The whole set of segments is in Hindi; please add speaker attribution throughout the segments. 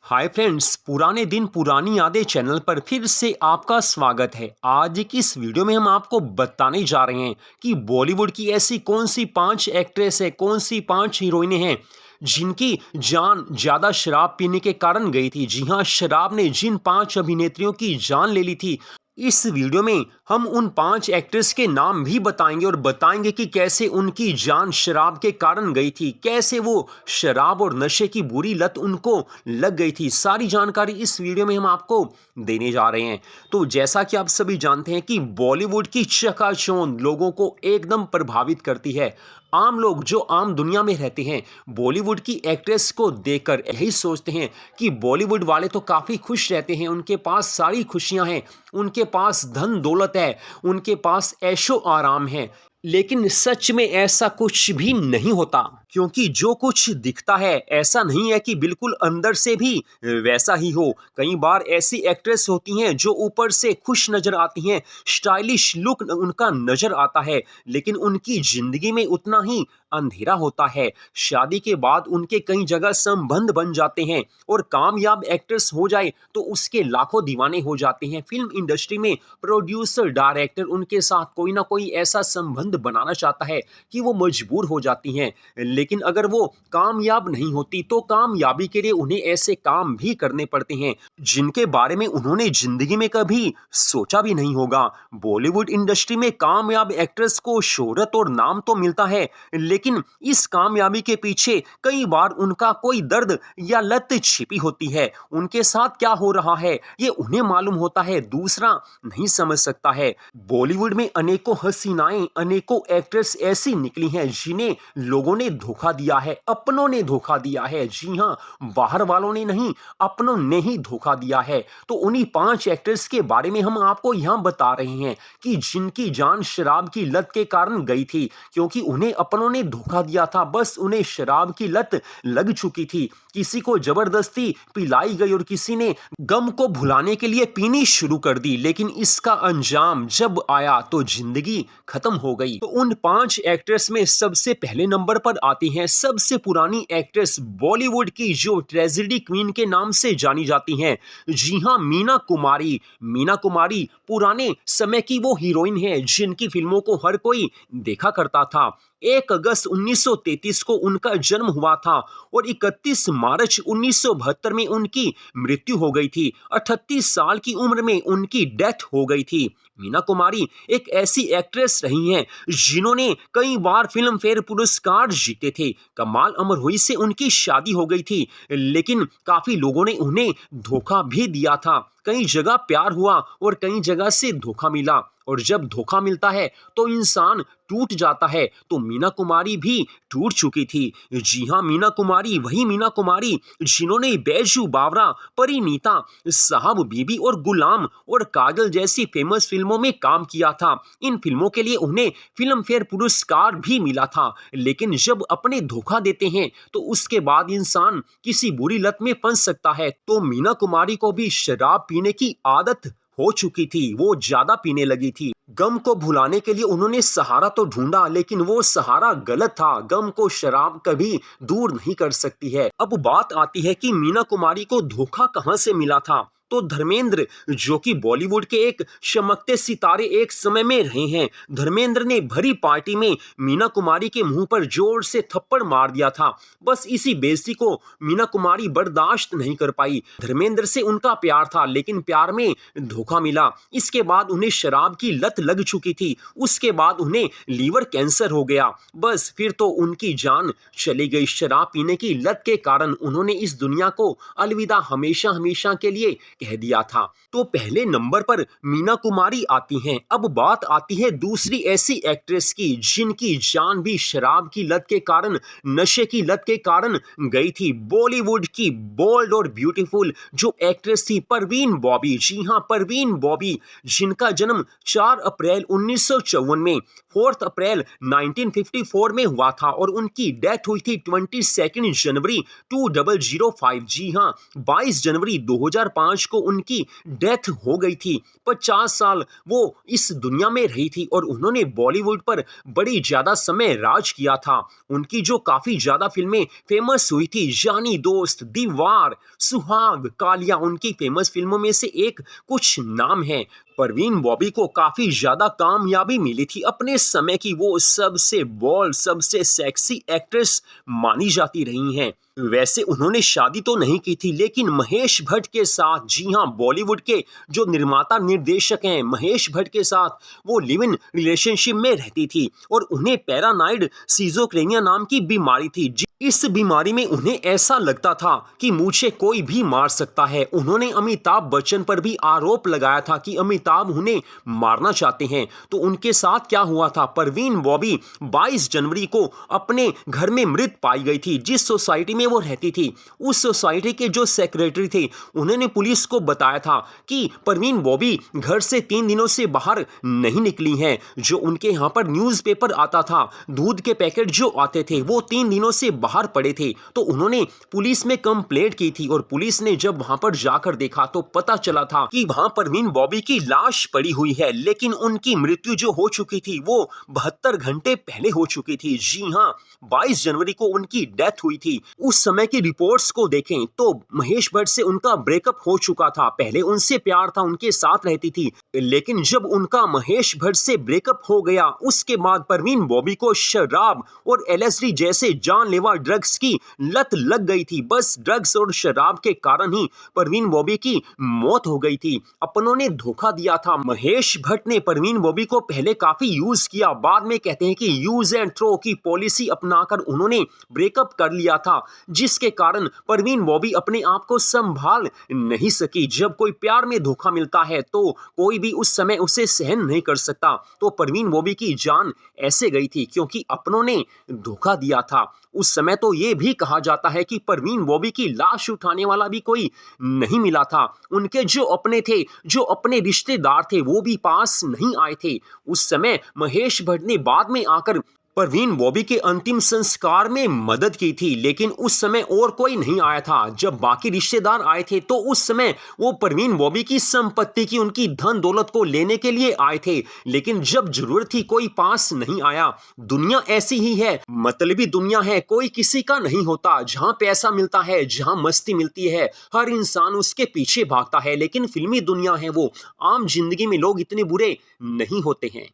Speaker 1: हाय फ्रेंड्स, पुराने दिन पुरानी यादें चैनल पर फिर से आपका स्वागत है। आज की इस वीडियो में हम आपको बताने जा रहे हैं कि बॉलीवुड की ऐसी कौन सी 5 एक्ट्रेस है, कौन सी 5 हीरोइनें हैं जिनकी जान ज़्यादा शराब पीने के कारण गई थी। जी हाँ, शराब ने जिन 5 अभिनेत्रियों की जान ले ली थी। इस वीडियो में हम उन 5 एक्ट्रेस के नाम भी बताएंगे और बताएंगे कि कैसे उनकी जान शराब के कारण गई थी, कैसे वो शराब और नशे की बुरी लत उनको लग गई थी। सारी जानकारी इस वीडियो में हम आपको देने जा रहे हैं। तो जैसा कि आप सभी जानते हैं कि बॉलीवुड की चकाचौंध लोगों को एकदम प्रभावित करती है। आम लोग जो आम दुनिया में रहते हैं, बॉलीवुड की एक्ट्रेस को देखकर यही सोचते हैं कि बॉलीवुड वाले तो काफ़ी खुश रहते हैं, उनके पास सारी खुशियां हैं, उनके पास धन दौलत है, उनके पास ऐशो आराम है। लेकिन सच में ऐसा कुछ भी नहीं होता, क्योंकि जो कुछ दिखता है ऐसा नहीं है कि बिल्कुल अंदर से भी वैसा ही हो। कई बार ऐसी एक्ट्रेस होती हैं जो ऊपर से खुश नजर आती हैं, स्टाइलिश लुक उनका नजर आता है, लेकिन उनकी जिंदगी में उतना ही अंधेरा होता है। शादी के बाद उनके कई जगह संबंध बन जाते हैं और कामयाब एक्ट्रेस हो जाए तो उसके लाखों दीवाने हो जाते हैं। फिल्म इंडस्ट्री में प्रोड्यूसर डायरेक्टर उनके साथ कोई ना कोई ऐसा संबंध बनाना चाहता है कि वो मजबूर हो जाती हैं। लेकिन अगर वो कामयाब नहीं होती तो कामयाबी के लिए उन्हें ऐसे काम भी करने पड़ते हैं जिनके बारे में उन्होंने जिंदगी में कभी सोचा भी नहीं होगा। बॉलीवुड इंडस्ट्री में कामयाब एक्ट्रेस को शोहरत और नाम तो मिलता है, लेकिन इस कामयाबी के पीछे कई बार उनका कोई दर्द या लत छिपी होती है। उनके साथ क्या हो रहा है ये उन्हें मालूम होता है, दूसरा नहीं समझ सकता है। बॉलीवुड में अनेकों हसीनाएं, अनेकों एक्ट्रेस ऐसी निकली हैं जिन्हें लोगों ने धोखा दिया है, अपनों ने धोखा दिया है। जी हाँ, बाहर वालों ने नहीं, अपनों ने ही धोखा दिया है। तो उन्हीं 5 एक्ट्रेस के बारे में हम आपको यहां बता रहे हैं कि जिनकी जान शराब की लत के कारण गई थी, क्योंकि उन्हें अपनों ने धोखा दिया था। बस उन्हें शराब की लत लग चुकी थी, किसी को जबरदस्ती पिलाई गई और किसी ने गम को भुलाने के लिए पीनी शुरू कर दी, लेकिन इसका अंजाम जब आया तो जिंदगी खत्म हो गई। तो उन 5 एक्ट्रेस में सबसे पहले नंबर पर आती हैं सबसे पुरानी एक्ट्रेस बॉलीवुड की, जो ट्रेजेडी क्वीन के नाम से जानी जाती हैं। जी हां, मीना कुमारी। मीना कुमारी पुराने समय की वो हीरोइन है जिनकी फिल्मों को हर कोई देखा करता था। 1 अगस्त 1933 को उनका जन्म हुआ था और 31 मार्च 1972 में उनकी मृत्यु हो गई थी। 38 साल की उम्र में उनकी डेथ हो गई थी। मीना कुमारी एक ऐसी एक्ट्रेस रही हैं जिन्होंने कई बार फिल्म फेयर पुरस्कार जीते थे। कमाल अमर हुई से उनकी शादी हो गई थी, लेकिन काफी लोगों ने उन्हें धोखा भी दिया था। कई जगह प्यार हुआ और कई जगह से धोखा मिला, और जब धोखा मिलता है तो इंसान टूट जाता है। तो मीना कुमारी भी टूट चुकी थी। जी हां, मीना कुमारी वही मीना कुमारी जिन्होंने बैजू बावरा, परिणीता, साहब बीबी और गुलाम और काजल जैसी फेमस फिल्मों में काम किया था। इन फिल्मों के लिए उन्हें फिल्म फेयर पुरस्कार भी मिला था। लेकिन जब अपने धोखा देते हैं तो उसके बाद इंसान किसी बुरी लत में फंस सकता है। तो मीना कुमारी को भी शराब पीने की आदत हो चुकी थी, वो ज्यादा पीने लगी थी। गम को भुलाने के लिए उन्होंने सहारा तो ढूंढा, लेकिन वो सहारा गलत था। गम को शराब कभी दूर नहीं कर सकती है। अब बात आती है कि मीना कुमारी को धोखा कहां से मिला था। तो धर्मेंद्र, जो कि बॉलीवुड के एक चमकते सितारे एक समय में रहे हैं, धर्मेंद्र ने भरी पार्टी में मीना कुमारी के मुंह पर जोर से थप्पड़ मार दिया था। बस इसी बेइज्जती को मीना कुमारी बर्दाश्त नहीं कर पाई। धर्मेंद्र से उनका प्यार था, लेकिन प्यार में धोखा मिला। इसके बाद उन्हें शराब की लत लग चुकी थी, उसके बाद उन्हें लीवर कैंसर हो गया। बस फिर तो उनकी जान चली गई। शराब पीने की लत के कारण उन्होंने इस दुनिया को अलविदा हमेशा हमेशा के लिए कह दिया था। तो पहले नंबर पर मीना कुमारी आती हैं। अब बात आती है दूसरी ऐसी एक्ट्रेस की जिनकी जान भी शराब की लत के कारण, नशे की लत के कारण गई थी। बॉलीवुड की बोल्ड और ब्यूटीफुल जो एक्ट्रेस थी, परवीन बॉबी। जी हां, परवीन बॉबी, जिनका जन्म 4 अप्रैल 1954 में, 4 अप्रैल 1954 में हुआ था और उनकी डेथ हुई थी 22 जनवरी 2005। जी हां, 22 जनवरी 2005 को उनकी डेथ हो गई थी। 50 साल वो इस दुनिया में रही थी और उन्होंने बॉलीवुड पर बड़ी ज़्यादा समय राज किया था। उनकी जो काफ़ी ज़्यादा फिल्में फेमस हुई थी, जानी दोस्त, दीवार, सुहाग, कालिया, उनकी फेमस फिल्मों में से एक कुछ नाम है। परवीन बॉबी को काफ़ी ज़्यादा कामयाबी मिली थी अपने समय की, वो सबसे बोल्ड, सबसे सेक्सी एक्ट्रेस मानी जाती रही हैं। वैसे उन्होंने शादी तो नहीं की थी, लेकिन महेश भट्ट के साथ, जी हाँ, बॉलीवुड के जो निर्माता निर्देशक हैं महेश भट्ट के साथ वो लिव इन रिलेशनशिप में रहती थी और उन्हें पैरानाइड सिजोफ्रेनिया नाम की बीमारी थी। इस बीमारी में उन्हें ऐसा लगता था कि मुझे कोई भी मार सकता है। उन्होंने अमिताभ बच्चन पर भी आरोप लगाया था कि अमिताभ उन्हें मारना चाहते हैं। तो उनके साथ क्या हुआ था, परवीन बॉबी 22 जनवरी को अपने घर में मृत पाई गई थी। जिस सोसाइटी में वो रहती थी, उस सोसाइटी के जो सेक्रेटरी थे उन्होंने पुलिस को बताया था कि परवीन बॉबी घर से 3 दिनों से बाहर नहीं निकली हैं। जो उनके यहाँ पर न्यूज़पेपर आता था, दूध के पैकेट जो आते थे, वो 3 दिनों से बाहर पड़े थे। तो उन्होंने पुलिस में कंप्लेंट की थी और पुलिस ने जब वहां पर जाकर देखा तो पता चला था कि वहां परवीन बॉबी की लाश पड़ी हुई है, लेकिन उनकी मृत्यु जो हो चुकी थी वो 72 घंटे पहले हो चुकी थी। जी हाँ, 22 जनवरी को उनकी डेथ हुई थी। उस समय की रिपोर्ट्स को देखें तो महेश भट्ट से उनका ब्रेकअप हो चुका था, पहले उनसे प्यार था, उनके साथ रहती थी, लेकिन जब उनका महेश भट्ट से ब्रेकअप हो गया उसके बाद परवीन बॉबी को शराब और LSD जैसे जानलेवा ड्रग्स की लत लग गई थी। बस ड्रग्स और शराब के कारण ही परवीन बॉबी की मौत हो गई थी। अपनों ने धोखा दिया था। महेश भट्ट ने परवीन बॉबी को पहले काफी यूज किया, बाद में कहते हैं कि यूज एंड थ्रो की पॉलिसी अपनाकर उन्होंने ब्रेकअप कर लिया था, जिसके कारण परवीन बॉबी अपने आप को संभाल नहीं सकी। जब कोई प्यार में धोखा मिलता है तो कोई भी उस समय उसे सहन नहीं कर सकता। तो परवीन बॉबी की जान ऐसे गई थी क्योंकि अपनों ने धोखा दिया था। उस समय तो ये भी कहा जाता है कि परवीन बॉबी की लाश उठाने वाला भी कोई नहीं मिला था। उनके जो अपने थे, जो अपने रिश्तेदार थे, वो भी पास नहीं आए थे। उस समय महेश भट्ट ने बाद में आकर परवीन बॉबी के अंतिम संस्कार में मदद की थी, लेकिन उस समय और कोई नहीं आया था। जब बाकी रिश्तेदार आए थे तो उस समय वो परवीन बॉबी की संपत्ति की, उनकी धन दौलत को लेने के लिए आए थे, लेकिन जब जरूरत थी कोई पास नहीं आया। दुनिया ऐसी ही है, मतलबी दुनिया है, कोई किसी का नहीं होता। जहां पैसा मिलता है, जहां मस्ती मिलती है, हर इंसान उसके पीछे भागता है, लेकिन फिल्मी दुनिया है वो, आम जिंदगी में लोग इतने बुरे नहीं होते हैं।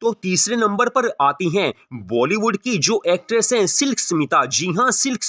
Speaker 1: तो तीसरे नंबर पर आती हैं बॉलीवुड की जो एक्ट्रेस हैं सिल्क स्मिता। जी हां, सिल्क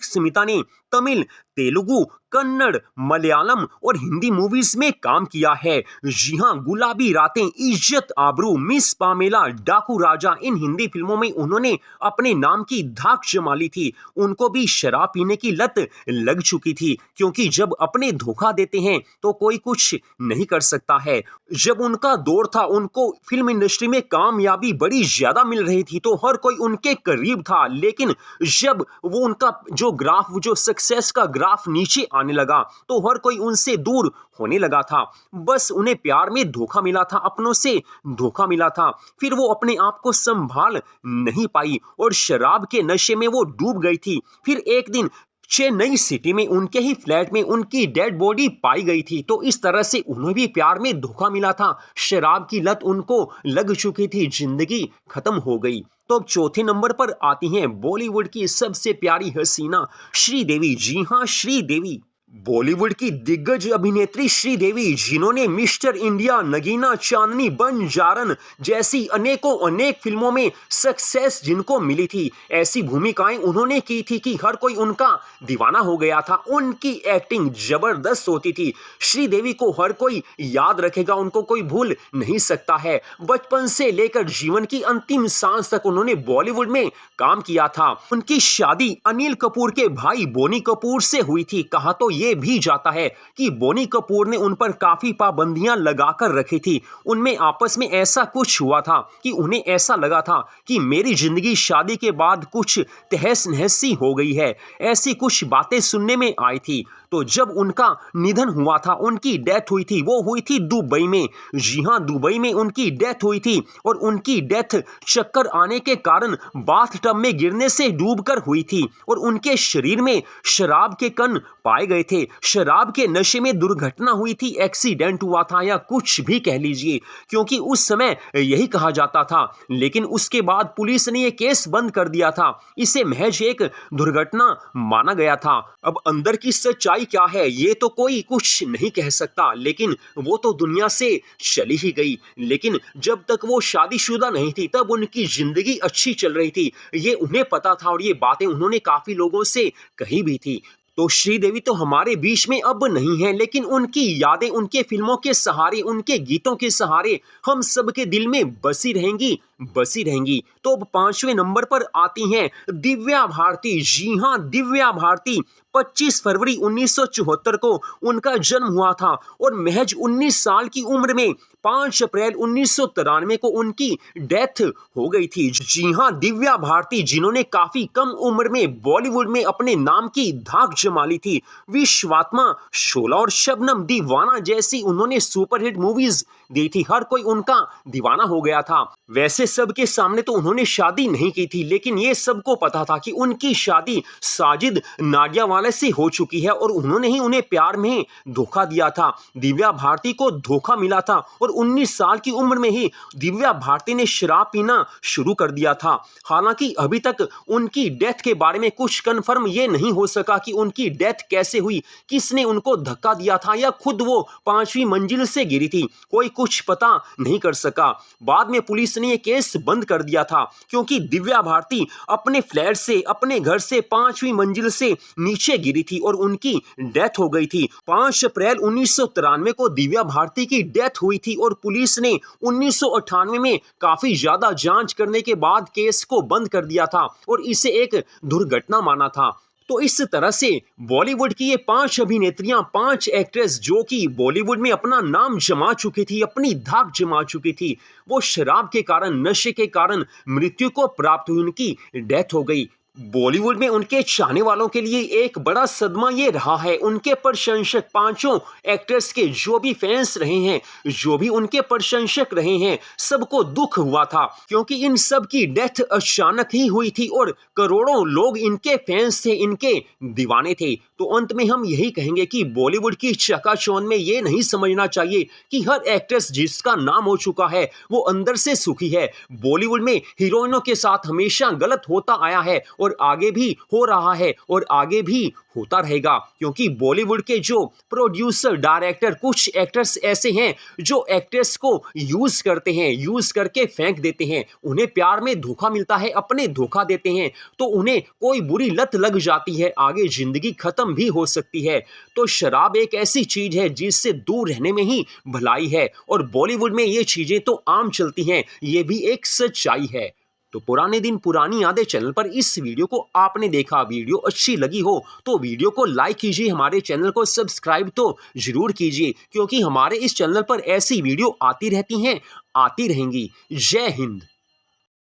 Speaker 1: स्मिता ने तमिल, तेलुगु, कन्नड़, मलयालम और हिंदी मूवीज में काम किया है। जी हां, गुलाबी रातें, इज्जत आबरू, मिस पामेला, डाकू राजा, इन हिंदी फिल्मों में उन्होंने अपने नाम की धाक जमा ली थी। उनको भी शराब पीने की लत लग चुकी थी, क्योंकि जब अपने धोखा देते हैं तो कोई कुछ नहीं कर सकता है। जब उनका दौर था, उनको फिल्म इंडस्ट्री में कामयाबी बड़ी ज्यादा मिल रही थी तो हर कोई उनके करीब था, लेकिन जब वो उनका जो ग्राफ, जो सक्सेस का ग्राफ नीचे आने लगा तो हर कोई उनसे दूर होने लगा था। बस उन्हें प्यार में धोखा मिला था, अपनों से धोखा मिला था, फिर वो अपने आप को संभाल नहीं पाई और शराब के नशे में वो डूब गई थी। फिर एक दिन चेन्नई सिटी में उनके ही फ्लैट में उनकी डेड बॉडी पाई गई थी। तो इस तरह से उन्हें भी प्यार में धोखा मिला था, शराब की लत उनको लग चुकी थी, जिंदगी खत्म हो गई। तो अब चौथे नंबर पर आती हैं बॉलीवुड की सबसे प्यारी हसीना श्रीदेवी। जी हां, श्रीदेवी बॉलीवुड की दिग्गज अभिनेत्री श्रीदेवी, जिन्होंने मिस्टर इंडिया, नगीना चांदनी, बंजारन जैसी अनेक फिल्मों में सक्सेस जिनको मिली थी, ऐसी भूमिकाएं उन्होंने की थी कि हर कोई उनका दीवाना हो गया था। उनकी एक्टिंग जबरदस्त होती थी। श्रीदेवी को हर कोई याद रखेगा, उनको कोई भूल नहीं सकता है। बचपन से लेकर जीवन की अंतिम सांस तक उन्होंने बॉलीवुड में काम किया था। उनकी शादी अनिल कपूर के भाई बोनी कपूर से हुई थी। कहा तो ये भी जाता है कि बोनी कपूर ने उन पर काफी पाबंदियां लगाकर रखी थी। उनमें आपस में ऐसा कुछ हुआ था कि उन्हें ऐसा लगा था कि मेरी जिंदगी शादी के बाद कुछ तहस नहस सी हो गई है, ऐसी कुछ बातें सुनने में आई थी। तो जब उनका निधन हुआ था, उनकी डेथ हुई थी, वो हुई थी दुबई में। जी हां, दुबई में उनकी डेथ हुई थी और उनकी डेथ चक्कर आने के कारण बाथ टब में गिरने से डूबकर हुई थी और उनके शरीर में शराब के कण पाए गए थे, शराब के नशे में दुर्घटना हुई थी, एक्सीडेंट हुआ था या कुछ भी कह लीजिए, क्योंकि उस समय यही कहा जाता था। लेकिन उसके बाद पुलिस ने यह केस बंद कर दिया था, इसे महज एक दुर्घटना माना गया था। अब अंदर की सच्चाई क्या है ये तो कोई कुछ नहीं कह सकता, लेकिन वो तो दुनिया से चली ही गई। लेकिन जब तक वो शादीशुदा नहीं थी तब उनकी जिंदगी अच्छी चल रही थी, ये उन्हें पता था और ये बातें उन्होंने काफी लोगों से कही भी थी। तो श्रीदेवी तो हमारे बीच में अब नहीं है, लेकिन उनकी यादें उनके फिल्मों के सहारे, उनके गीतों के सहारे हम सबके दिल में बसी रहेंगी, बसी रहेंगी। तो अब 5वें नंबर पर आती हैं दिव्या भारती। जी हाँ, दिव्या भारती 25 फरवरी 1974 को उनका जन्म हुआ था और महज 19 साल की उम्र में 5 अप्रैल 1993 को उनकी डेथ हो गई थी। जी हाँ, दिव्या भारती जिन्होंने काफी कम उम्र में बॉलीवुड में अपने नाम की धाक जमा ली थी। विश्वात्मा, शोला और शबनम दीवाना जैसी उन्होंने सुपरहिट मूवीज दी थी, हर कोई उनका दीवाना हो गया था। वैसे सबके सामने तो उन्होंने शादी नहीं की थी, लेकिन ये सबको पता था कि उनकी शादी साजिद नाडियावाला से हो चुकी है और उन्होंने ही उन्हें प्यार में धोखा दिया था। दिव्या भारती को धोखा मिला था और 19 साल की उम्र में ही दिव्या भारती ने शराब पीना शुरू कर दिया था। हालांकि अभी तक उनकी डेथ के बारे में कुछ कंफर्म ये नहीं हो सका कि उनकी डेथ कैसे हुई, किसने उनको धक्का दिया था या खुद वो 5वीं मंजिल से गिरी थी, कोई कुछ पता नहीं कर सका। बाद में पुलिस ने ये केस बंद कर दिया था क्योंकि दिव्या भारती अपने फ्लैट से, अपने घर से 5वीं मंजिल से नीचे गिरी थी और उनकी डेथ हो गई थी। 5 अप्रैल 1993 को दिव्या भारती की डेथ हुई थी और पुलिस ने 1998 में काफी ज्यादा जांच करने के बाद केस को बंद कर दिया था और इसे एक दुर्घटना माना था। तो इस तरह से बॉलीवुड की ये 5 अभिनेत्रियां, 5 एक्ट्रेस जो कि बॉलीवुड में अपना नाम जमा चुकी थी, अपनी धाक जमा चुकी थी, वो शराब के कारण, नशे के कारण मृत्यु को प्राप्त हुई, उनकी डेथ हो गई। बॉलीवुड में उनके चाहने वालों के लिए एक बड़ा सदमा ये रहा है। उनके प्रशंसक, 5 एक्टर्स के जो भी फैंस रहे हैं, जो भी उनके प्रशंसक रहे हैं, सबको दुख हुआ था क्योंकि इन सब की डेथ अचानक ही हुई थी और करोड़ों लोग इनके फैंस थे, इनके दीवाने थे। तो अंत में हम यही कहेंगे कि बॉलीवुड की चकाचौंध में ये नहीं समझना चाहिए कि हर एक्ट्रेस जिसका नाम हो चुका है वो अंदर से सुखी है। बॉलीवुड में हीरोइनों के साथ हमेशा गलत होता आया है और आगे भी हो रहा है और आगे भी होता रहेगा, क्योंकि बॉलीवुड के जो प्रोड्यूसर, डायरेक्टर, कुछ एक्टर्स ऐसे हैं जो एक्ट्रेस को यूज करते हैं, यूज करके फेंक देते हैं। उन्हें प्यार में धोखा मिलता है, अपने धोखा देते हैं तो उन्हें कोई बुरी लत लग जाती है, आगे जिंदगी खत्म भी हो सकती है। तो शराब एक ऐसी चीज है जिससे दूर रहने में ही भलाई है और बॉलीवुड में ये चीजें तो आम चलती हैं, ये भी एक सच्चाई है। तो पुराने दिन पुरानी यादें चैनल पर इस वीडियो को आपने देखा, वीडियो अच्छी लगी हो तो वीडियो को लाइक कीजिए, हमारे चैनल को सब्सक्राइब तो जरूर कीजिए, क्योंकि हमारे इस चैनल पर ऐसी वीडियो आती रहती हैं, आती रहेंगी। जय हिंद।